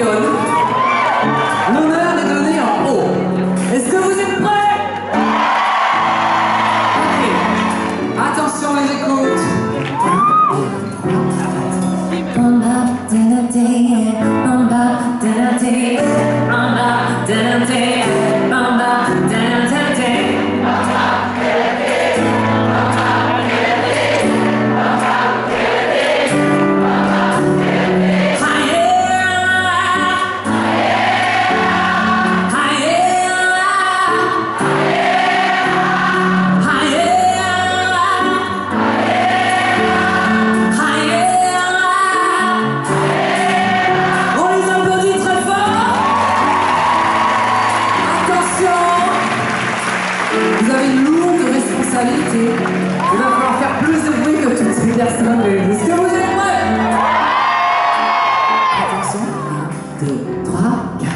championne. L'honneur est donné en haut. Est-ce que vous êtes prêts? Ok. Attention, les écoutes. Vous avez une lourde responsabilité. Il va falloir faire plus de bruit que toutes ces personnes. Est-ce que vous êtes prêts? Attention, 1, 2, 3, 4.